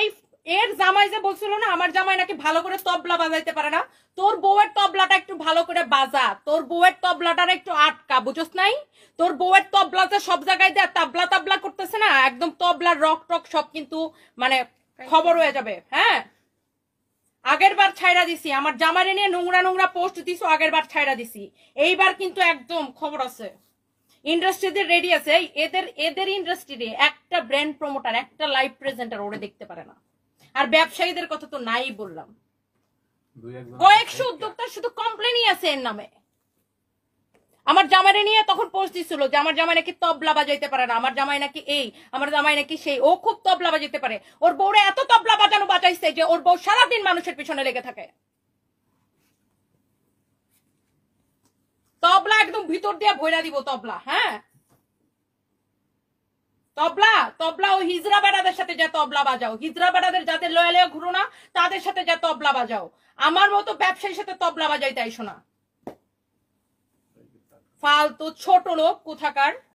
এই এর জামাই যে বলছিল না আমার জামাই নাকি ভালো করে তবলা বাজাইতে পারে না, তোর বউয়ের তবলাটা একটু ভালো করে বাজা, তোর বউয়ের তবলাটার একটু আটকা, বুঝছ নাই? তোর বউয়ের তবলাতে সব জায়গায় দেয়া তাবলা তাবলা করতেছে না, একদম তবলার রক টক সব কিন্তু মানে খবর হয়ে যাবে। হ্যাঁ, আগের বার ছাইরা দিছি, আমার জামাইরে নিয়ে নোংরা নোংরা পোস্ট দিছো, আগের বার ছাইরা দিছি, এইবার কিন্তু একদম খবর আছে। ইন্ডাস্ট্রিতে রেডি আছে, এদের ইন্ডাস্ট্রিতে একটা ব্র্যান্ড প্রমোটার, একটা লাইভ প্রেজেন্টার ওরে দেখতে পারে না। আর ব্যবসায়ীদের কথা তো নাই বললাম, কয়েকশো উদ্যোক্তার শুধু কমপ্লেনই আছে এর নামে। আমার জামাইরে নিয়ে তখন পোস্ট দিছিল যে আমার জামাই নাকি তবলা বাজাইতে পারে না, আমার জামাই নাকি এই, আমার জামাই নাকি সেই, ও খুব তবলা বাজাইতে পারে। ওর বউরে এত তবলা বাজানো বাজাইছে যে ওর বউ সারাদিন মানুষের পিছনে লেগে থাকে। তবলা একদম ভিতর দিয়ে ভইরা দিব তবলা। হ্যাঁ, তবলা তবলা ও হিজরা বেড়াদের সাথে যা তবলা বাজাও, হিজরা বেড়াদের যাদের লয়ে লয়ে ঘুরো না তাদের সাথে যা তবলা বাজাও, আমার মতো ব্যবসায়ীর সাথে তবলা বাজাইতে আইসো না। ফালতু ছোট লোক কোথাকার।